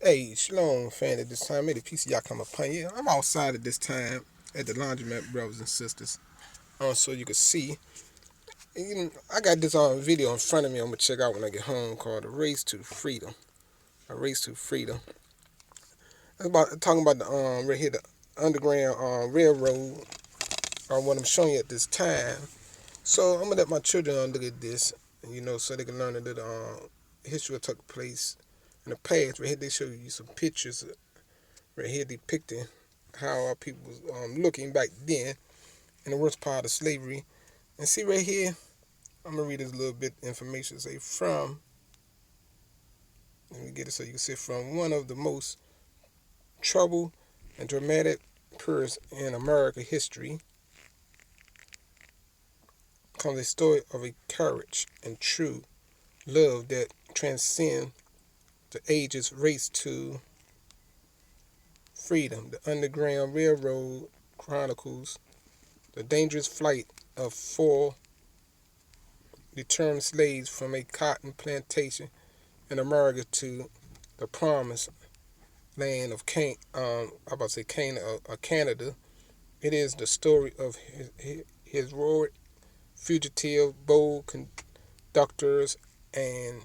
Hey, shalom, fan. At this time, may the peace of y'all come upon you. I'm outside at this time at the laundromat, brothers and sisters. So you can see. I got this video in front of me. I'm gonna check out when I get home called "The Race to Freedom." A race to freedom. It's about talking about the right here the underground railroad. What I'm showing you at this time. So I'm gonna let my children look at this, so they can learn a little history that took place in the past. Right here, they show you some pictures right here depicting how our people was looking back then in the worst part of slavery. And see right here, I'm gonna read this little bit information. Say from, let me get it so you can see from one of the most troubled and dramatic periods in American history comes a story of a courage and true love that transcends the ages. Race to freedom. The Underground Railroad chronicles the dangerous flight of four returned slaves from a cotton plantation in America to the promised land of Canada. It is the story of his heroic fugitive, bold conductors, and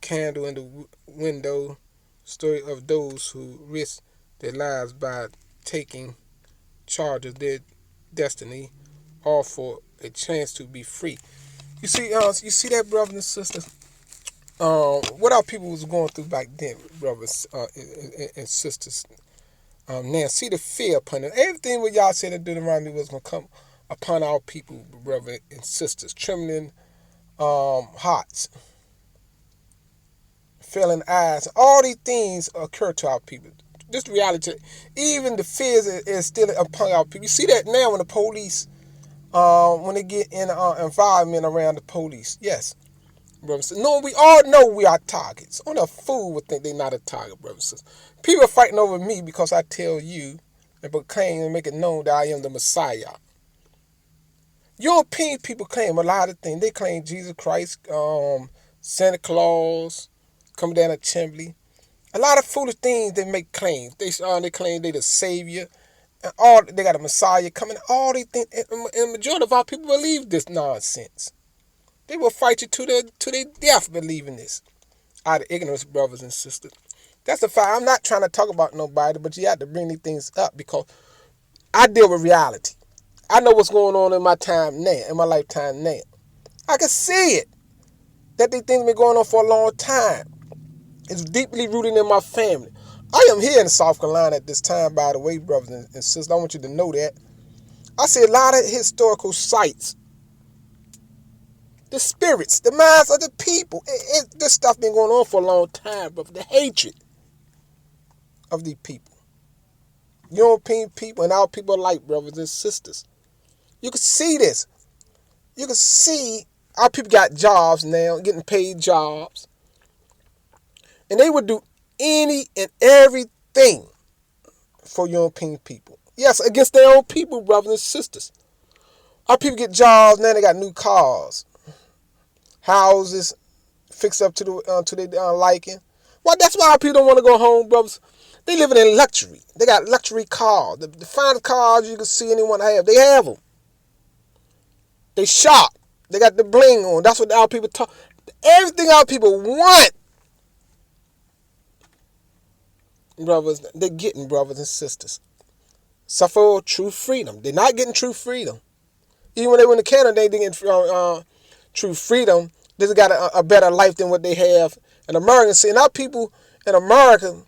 candle in the window. Story of those who risk their lives by taking charge of their destiny, all for a chance to be free. You see that, brothers and sisters. What our people was going through back then, brothers and sisters. Now, see the fear upon them. Everything what y'all said in Deuteronomy was going to come upon our people, brothers and sisters. Trembling hearts, failing eyes. All these things occur to our people. This reality. Even the fears is still upon our people. You see that now when the police, when they get in environment around the police. Yes. Brothers. No, we all know we are targets. Only a fool would think they're not a target, brothers. People are fighting over me because I tell you and proclaim and make it known that I am the Messiah. European people claim a lot of things. They claim Jesus Christ, Santa Claus, coming down a chimney. A lot of foolish things they make claims. They claim they the Savior. And all they got a Messiah coming. All these things. And the majority of our people believe this nonsense. They will fight you to their death believing this. Out of ignorance, brothers and sisters. That's the fact. I'm not trying to talk about nobody, but you have to bring these things up because I deal with reality. I know what's going on in my time now, in my lifetime now. I can see it. That these things been going on for a long time. It's deeply rooted in my family. I am here in South Carolina at this time, by the way, brothers and sisters. I want you to know that. I see a lot of historical sites. The spirits, the minds of the people. This stuff been going on for a long time, but the hatred of these people. European people and our people alike, brothers and sisters. You can see this. You can see our people got jobs now, getting paid jobs. And they would do any and everything for European people. Yes, against their own people, brothers and sisters. Our people get jobs, now they got new cars. Houses fixed up to their liking. Well, that's why our people don't want to go home, brothers. They living in luxury. They got luxury cars. The finest cars you can see anyone have. They have them. They shop. They got the bling on. That's what our people talk. Everything our people want, brothers, they're getting, brothers and sisters. Suffer true freedom. They're not getting true freedom. Even when they went to Canada, they didn't get true freedom. They just got a better life than what they have in America. See, and our people in America,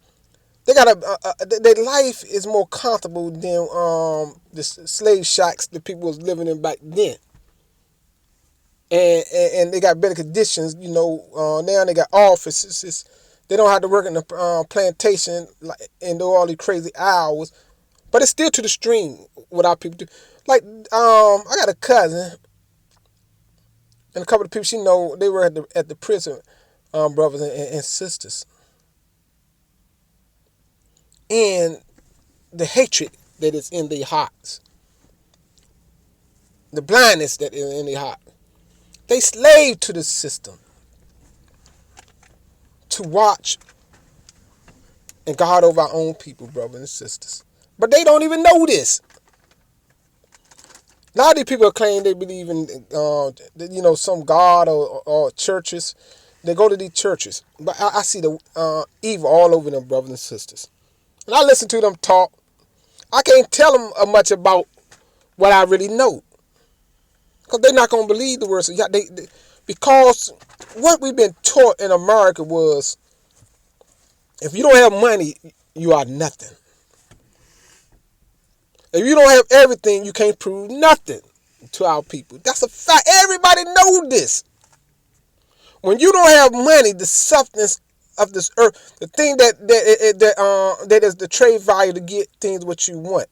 they got their life is more comfortable than the slave shacks that people was living in back then. And they got better conditions, now they got offices. They don't have to work in the plantation and do all these crazy hours. But it's still to the stream what our people do. Like, I got a cousin and a couple of people she know, they were at the prison, brothers and sisters. And the hatred that is in their hearts, the blindness that is in their heart. They slave to the system to watch and God over our own people, brothers and sisters. But they don't even know this. A lot of these people claim they believe in, some God or churches. They go to these churches, but I see the evil all over them, brothers and sisters. And I listen to them talk. I can't tell them much about what I really know, because they're not gonna believe the words. Because what we've been taught in America was, if you don't have money, you are nothing. If you don't have everything, you can't prove nothing to our people. That's a fact. Everybody knows this. When you don't have money, the substance of this earth, the thing that is the trade value to get things what you want,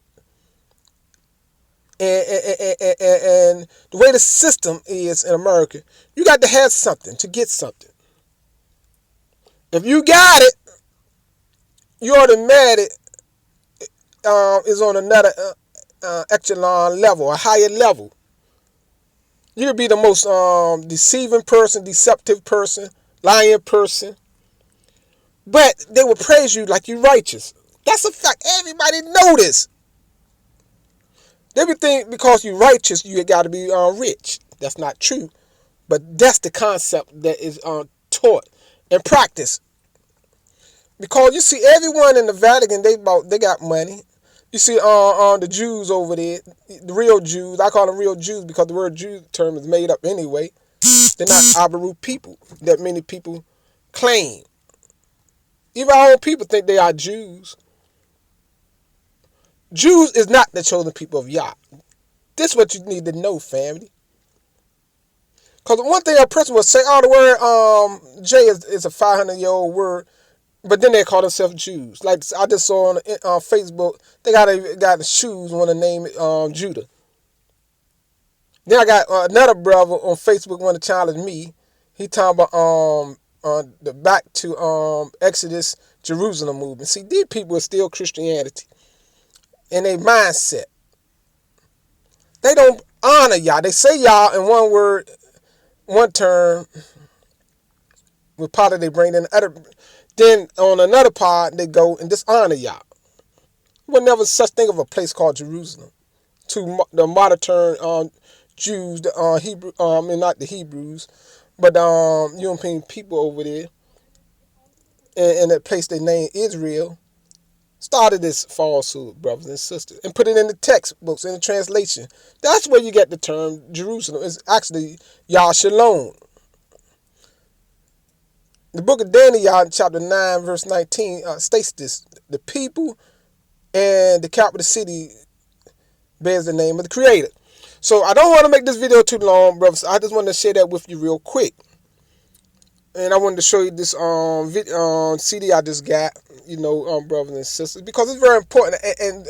and the way the system is in America, you got to have something to get something. If you got it, you automatic is on another echelon level, a higher level. You could be the most deceiving person, deceptive person, lying person, but they will praise you like you're righteous. That's a fact. Everybody know this. They would think because you're righteous, you got to be rich. That's not true. But that's the concept that is taught and practiced. Because you see, everyone in the Vatican, they got money. You see, the Jews over there, the real Jews. I call them real Jews because the word Jew term is made up anyway. They're not Abaru people that many people claim. Even our own people think they are Jews. Jews is not the chosen people of Yah. This is what you need to know, family. Because one thing a person will say, oh, the word J is a 500-year-old word, but then they call themselves Jews. Like I just saw on Facebook, they got the shoes want to name it Judah. Then I got another brother on Facebook want to challenge me. He talking about the back to Exodus Jerusalem movement. See, these people are still Christianity in their mindset. They don't honor Yah. They say Yah in one word, one term. With part of they bring in other. Then on another part they go and dishonor Yah. There was never such thing of a place called Jerusalem. To the modern term Jews, the Hebrew, not the Hebrews, but European people over there, in that place they named Israel, started this falsehood, brothers and sisters, and put it in the textbooks, in the translation. That's where you get the term Jerusalem. It's actually Yah Shalom. The book of Daniel, chapter 9, verse 19, states this: the people and the capital city bears the name of the Creator. So I don't want to make this video too long, brothers. I just want to share that with you real quick. And I wanted to show you this CD I just got, brothers and sisters, because it's very important. And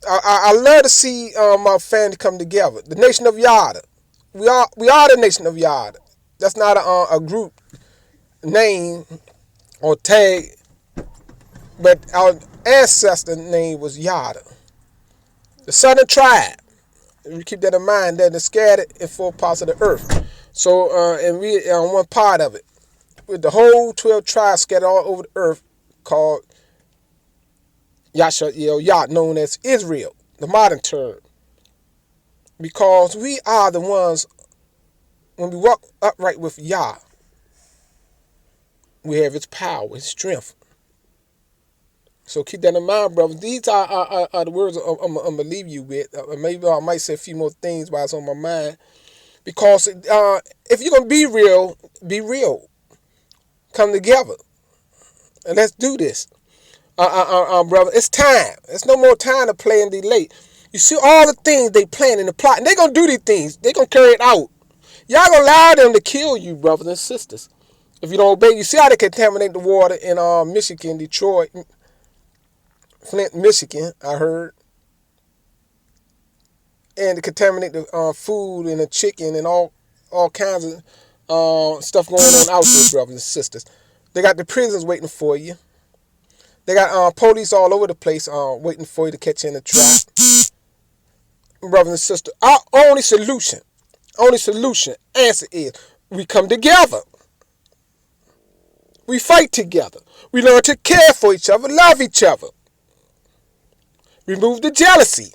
I love to see my family come together. The nation of Yada. We are the nation of Yada. That's not a group name or tag, but our ancestor name was Yada, the southern tribe. We keep that in mind, that they're scattered in 4 parts of the earth. So, and we on one part of it, with the whole 12 tribes scattered all over the earth, called Yah, known as Israel, the modern term. Because we are the ones, when we walk upright with Yah, we have His power, His strength. So keep that in mind, brothers. These are the words I'm going to leave you with. Maybe I might say a few more things while it's on my mind. Because if you're going to be real, be real. Come together. And let's do this. Brother, it's time. It's no more time to play and delay. You see all the things they plan and the plot. And they're going to do these things. They're going to carry it out. Y'all going to allow them to kill you, brothers and sisters. If you don't obey, you see how they contaminate the water in Michigan, Detroit, Flint, Michigan, I heard. And to contaminate the food and the chicken and all kinds of stuff going on out there, brothers and sisters. They got the prisons waiting for you. They got police all over the place waiting for you to catch you in the trap. Brothers and sisters, our only solution, answer is we come together. We fight together. We learn to care for each other, love each other. Remove the jealousy.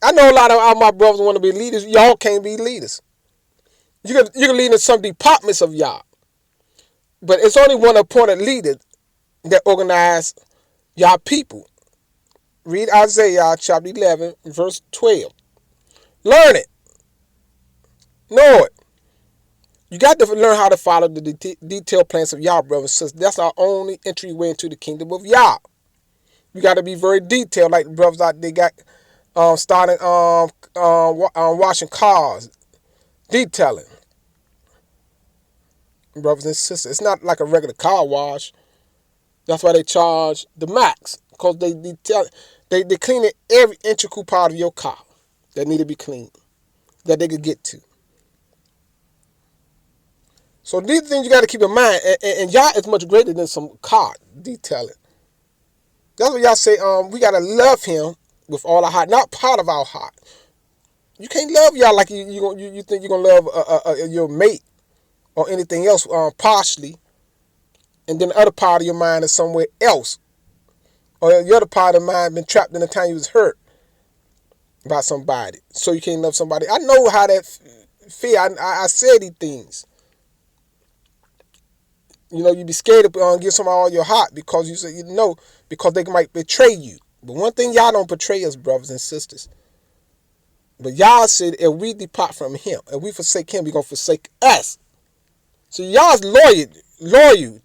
I know a lot of my brothers want to be leaders. Y'all can't be leaders. You can lead in some departments of y'all. But it's only one appointed leader that organize y'all people. Read Isaiah chapter 11, verse 12. Learn it. Know it. You got to learn how to follow the detailed plans of Yah, brothers and sisters. That's our only entryway into the kingdom of Yah. You got to be very detailed, like the brothers out there got starting washing cars, detailing. Brothers and sisters, it's not like a regular car wash. That's why they charge the max, because they clean every integral part of your car that need to be cleaned, that they could get to. So these things you got to keep in mind, and Yah is much greater than some car detailing. That's what Yah say. We gotta love Him with all our heart, not part of our heart. You can't love Yah like you think you're gonna love your mate or anything else partially, and then the other part of your mind is somewhere else, or the other part of the mind been trapped in the time you was hurt by somebody, so you can't love somebody. I know how that feel. I say these things. You be scared to give somebody all your heart because you say because they might betray you. But one thing Y'all don't betray us, brothers and sisters. But Y'all said if we depart from Him, if we forsake Him, He's gonna forsake us. So Y'all's loyal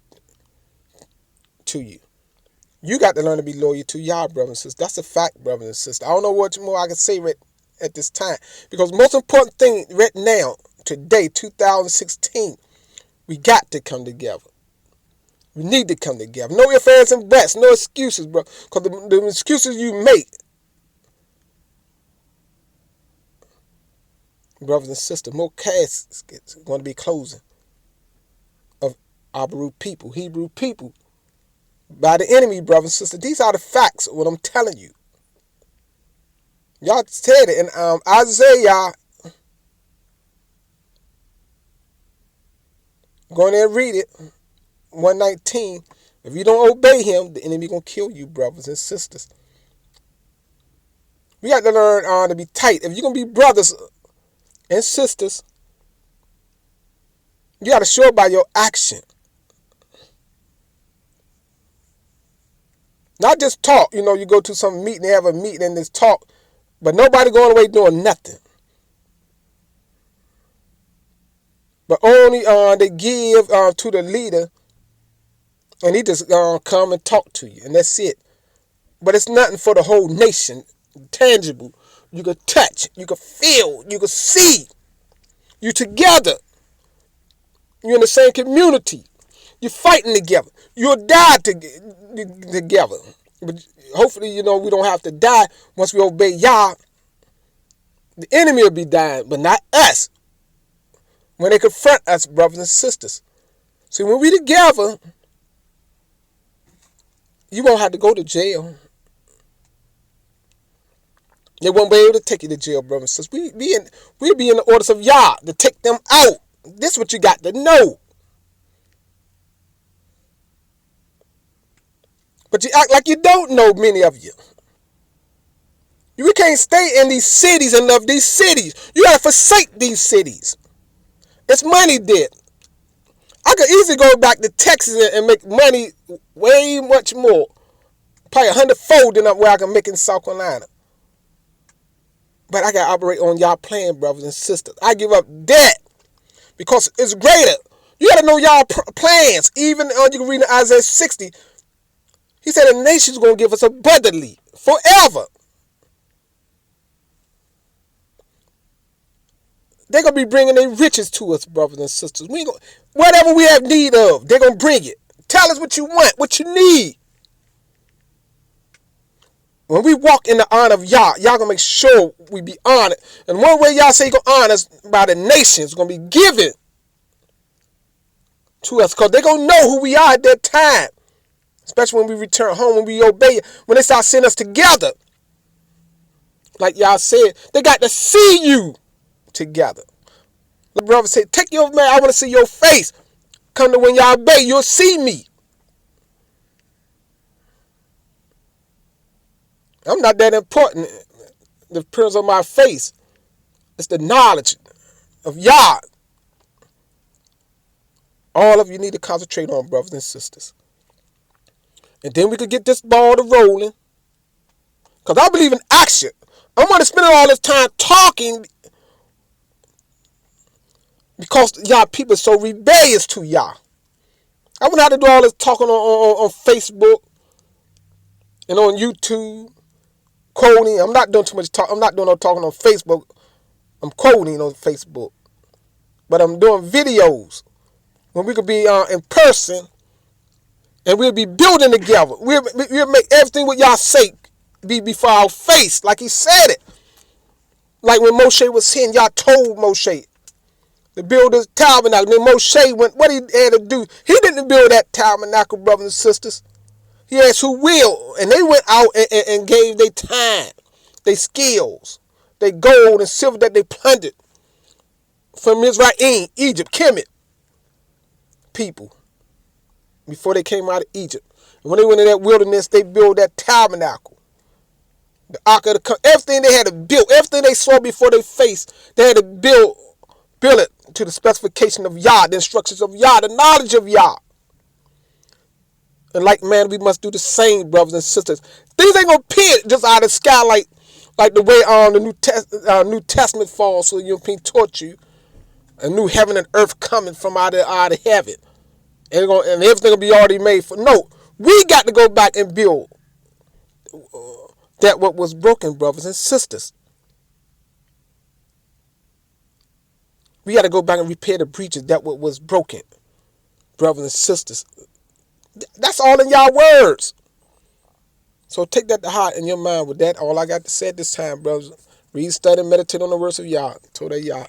to you. You got to learn to be loyal to Yah, brothers and sisters. That's a fact, brothers and sisters. I don't know what more I can say right at this time, because most important thing right now, today, 2016, we got to come together. We need to come together. No ifs, ands, and buts. No excuses, bro. Because the excuses you make, brothers and sisters, more caskets are going to be closing of Hebrew people, by the enemy, brothers and sisters. These are the facts of what I'm telling you. Y'all said it in Isaiah. Go in there and read it. 119. If you don't obey Him, the enemy gonna kill you, brothers and sisters. We got to learn to be tight. If you're gonna be brothers and sisters, you got to show it by your action, not just talk. You go to some meeting, they have a meeting and there's talk, but nobody going away doing nothing. But only they give to the leader, and he just come and talk to you, and that's it. But it's nothing for the whole nation, tangible. You could touch, you could feel, you could see. You together. You're in the same community. You're fighting together. You'll die together. But hopefully, we don't have to die once we obey Yah. The enemy will be dying, but not us. When they confront us, brothers and sisters. See, when we together, you won't have to go to jail. They won't be able to take you to jail, brothers and sisters. We'll be in the orders of Yah to take them out. This is what you got to know. But you act like you don't know, many of you. We can't stay in these cities and love these cities. You got to forsake these cities. It's money debt. I could easily go back to Texas and make money way much more. Probably 100-fold than where I can make in South Carolina. But I got to operate on y'all plan, brothers and sisters. I give up debt because it's greater. You got to know y'all plans. Even you can read in Isaiah 60. He said the nation's going to give us abundantly, forever. They're going to be bringing their riches to us, brothers and sisters. Whatever we have need of, they're going to bring it. Tell us what you want, what you need. When we walk in the honor of Yah, y'all going to make sure we be honored. And one way Yah say He going to honor us by the nations, going to be given to us. Because they're going to know who we are at that time. Especially when we return home, when we obey, when they start seeing us together. Like y'all said, they got to see you together. The brother said, take your man, I want to see your face. Come to when y'all obey, you'll see me. I'm not that important. The appearance on my face. It's the knowledge of Yah. All of you need to concentrate on, brothers and sisters. And then we could get this ball to rolling. Because I believe in action. I'm going to spend all this time talking because y'all people are so rebellious to Yah. I wouldn't have to do all this talking on Facebook and on YouTube. Quoting. I'm not doing too much talk. I'm not doing no talking on Facebook. I'm quoting on Facebook. But I'm doing videos when we could be in person and we'll be building together. We'll make everything what y'all say be before our face, like he said it. Like when Moshe was saying, y'all told Moshe to build this tabernacle. Then Moshe went, what he had to do? He didn't build that tabernacle, brothers and sisters. He asked who will. And they went out and gave their time, their skills, their gold and silver that they plundered from Mizraim, Egypt, Kemet people before they came out of Egypt. And when they went in that wilderness, they built that tabernacle. The Ark of the everything they had to build, everything they saw before their face, they had to build it to the specification of Yah, the instructions of Yah, the knowledge of Yah. And like man, we must do the same, brothers and sisters. Things ain't gonna appear just out of the sky like the way the New Testament falls, so European taught you a new heaven and earth coming from out of heaven, and everything will be already made for. No, we got to go back and build that what was broken, brothers and sisters. We got to go back and repair the breaches that what was broken, brothers and sisters. That's all in y'all words. So take that to heart in your mind. With that, all I got to say at this time, brothers. Read, study, and meditate on the words of Yah. Told Yah.